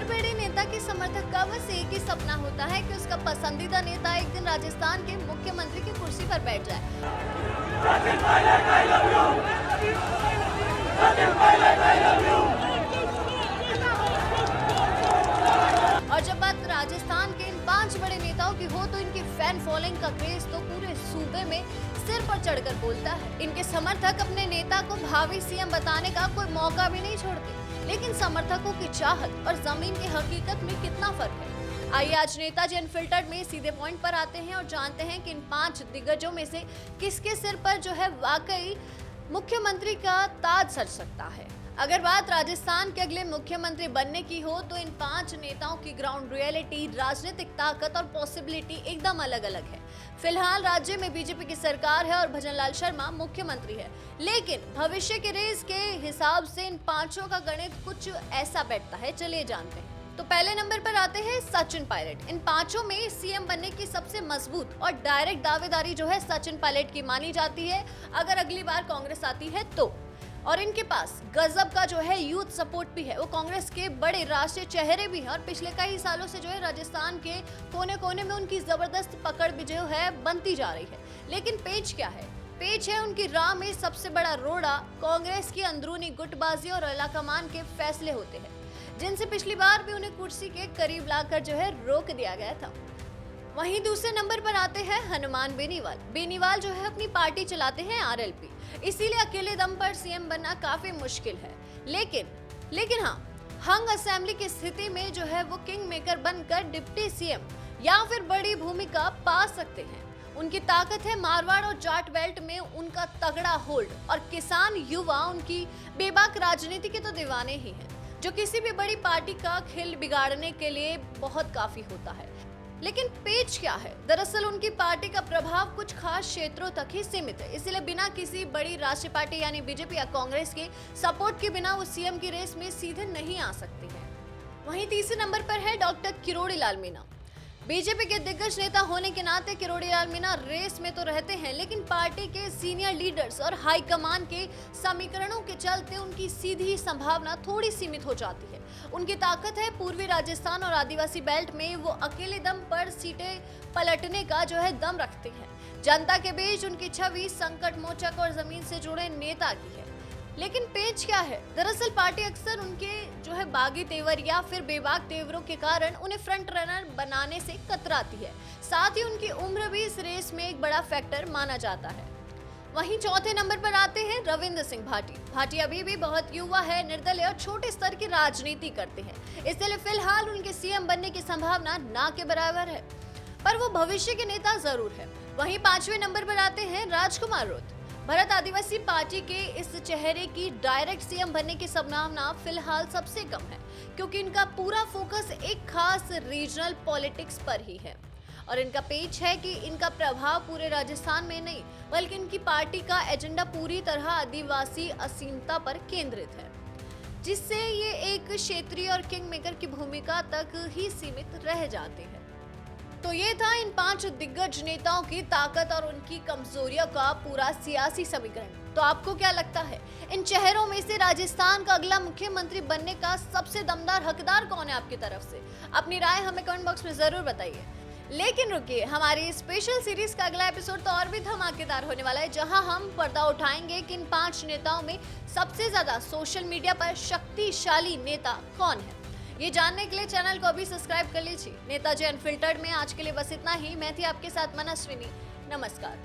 हर बड़े नेता के समर्थक का बस एक ही सपना होता है कि उसका पसंदीदा नेता एक दिन राजस्थान के मुख्यमंत्री की कुर्सी पर बैठ जाए। और जब बात राजस्थान के इन 5 बड़े नेताओं की हो तो इनकी फैन फॉलोइंग का क्रेज तो पूरे सूबे में सिर पर चढ़कर बोलता है। इनके समर्थक अपने नेता को भावी सीएम बताने का कोई मौका भी नहीं छोड़ते, लेकिन समर्थकों की चाहत और जमीन की हकीकत में कितना फर्क है। आइए आज नेताजी अनफिल्टर्ड में सीधे पॉइंट पर आते हैं और जानते हैं कि इन 5 दिग्गजों में से किसके सिर पर जो है वाकई मुख्यमंत्री का ताज सज सकता है। अगर बात राजस्थान के अगले मुख्यमंत्री बनने की हो तो इन 5 नेताओं की ग्राउंड रियलिटी, राजनीतिक ताकत और पॉसिबिलिटी एकदम अलग अलग है। फिलहाल राज्य में बीजेपी की सरकार है और भजनलाल शर्मा मुख्यमंत्री है, लेकिन भविष्य के रेस के हिसाब से इन 5 का गणित कुछ ऐसा बैठता है। चलिए जानते हैं। तो पहले नंबर पर आते हैं सचिन पायलट। इन 5 में सीएम बनने की सबसे मजबूत और डायरेक्ट दावेदारी जो है सचिन पायलट की मानी जाती है, अगर अगली बार कांग्रेस आती है तो। और इनके पास गजब का जो है यूथ सपोर्ट भी है, वो कांग्रेस के बड़े राष्ट्रीय चेहरे भी हैं और पिछले कई सालों से जो है राजस्थान के कोने कोने में उनकी जबरदस्त पकड़ भी जो है बनती जा रही है। लेकिन पेच क्या है? पेच है उनकी राह में सबसे बड़ा रोड़ा कांग्रेस की अंदरूनी गुटबाजी और अलाकमान के फैसले होते हैं, जिनसे पिछली बार भी उन्हें कुर्सी के करीब लाकर जो है रोक दिया गया था। वहीं दूसरे नंबर पर आते हैं हनुमान बेनीवाल। बेनीवाल जो है अपनी पार्टी चलाते हैं आरएलपी, इसीलिए अकेले दम पर सीएम बनना काफी मुश्किल है। लेकिन हाँ, हंग असेंबली की स्थिति में जो है वो किंग मेकर बनकर डिप्टी सीएम या फिर बड़ी भूमिका पा सकते हैं। उनकी ताकत है मारवाड़ और जाट बेल्ट में उनका तगड़ा होल्ड, और किसान युवा उनकी बेबाक राजनीति के तो दीवाने ही हैं, जो किसी भी बड़ी पार्टी का खिल बिगाड़ने के लिए बहुत काफी होता है। लेकिन पेच क्या है? दरअसल उनकी पार्टी का प्रभाव कुछ खास क्षेत्रों तक ही सीमित है, इसलिए बिना किसी बड़ी राष्ट्रीय पार्टी यानी बीजेपी या कांग्रेस के सपोर्ट के बिना वो सीएम की रेस में सीधे नहीं आ सकती है। वहीं तीसरे नंबर पर है डॉक्टर किरोड़ी लाल मीणा। बीजेपी के दिग्गज नेता होने के नाते किरोड़ी लाल मीणा रेस में तो रहते हैं, लेकिन पार्टी के सीनियर लीडर्स और हाईकमान के समीकरणों के चलते उनकी सीधी संभावना थोड़ी सीमित हो जाती है। उनकी ताकत है पूर्वी राजस्थान और आदिवासी बेल्ट में वो अकेले दम पर सीटें पलटने का जो है दम रखते हैं। जनता के बीच उनकी छवि संकट मोचक और जमीन से जुड़े नेता की है। लेकिन पेच क्या है? दरअसल पार्टी अक्सर उनके जो है बागी तेवर या फिर बेबाक तेवरों के कारण उन्हें फ्रंट रनर बनाने से कतराती है। साथ ही उनकी उम्र भी इस रेस में एक बड़ा फैक्टर माना जाता है। वहीं चौथे नंबर पर आते हैं रविंद्र सिंह भाटी। भाटी अभी भी बहुत युवा है, निर्दलीय और छोटे स्तर की राजनीति करते हैं, इसलिए फिलहाल उनके सीएम बनने की संभावना ना के बराबर है, पर वो भविष्य के नेता जरूर है। वहीं 5वें नंबर पर आते हैं राजकुमार रोत। भारत आदिवासी पार्टी के इस चेहरे की डायरेक्ट सीएम बनने की संभावना फिलहाल सबसे कम है, क्योंकि इनका पूरा फोकस एक खास रीजनल पॉलिटिक्स पर ही है। और इनका पेच है कि इनका प्रभाव पूरे राजस्थान में नहीं, बल्कि इनकी पार्टी का एजेंडा पूरी तरह आदिवासी असीमता पर केंद्रित है, जिससे ये एक क्षेत्रीय और किंग मेकर की भूमिका तक ही सीमित रह जाते हैं। तो ये था इन 5 दिग्गज नेताओं की ताकत और उनकी कमजोरियों का पूरा सियासी समीकरण। तो आपको क्या लगता है, इन चेहरों में से राजस्थान का अगला मुख्यमंत्री बनने का सबसे दमदार हकदार कौन है आपकी तरफ से? अपनी राय हमें कमेंट बॉक्स में जरूर बताइए। लेकिन रुकिए, हमारी स्पेशल सीरीज का अगला एपिसोड तो और भी धमाकेदार होने वाला है, जहां हम पर्दा उठाएंगे कि इन 5 नेताओं में सबसे ज्यादा सोशल मीडिया पर शक्तिशाली नेता कौन है। ये जानने के लिए चैनल को अभी सब्सक्राइब कर लीजिए। नेताजी अनफिल्टर्ड में आज के लिए बस इतना ही। मैं थी आपके साथ मनस्विनी। नमस्कार।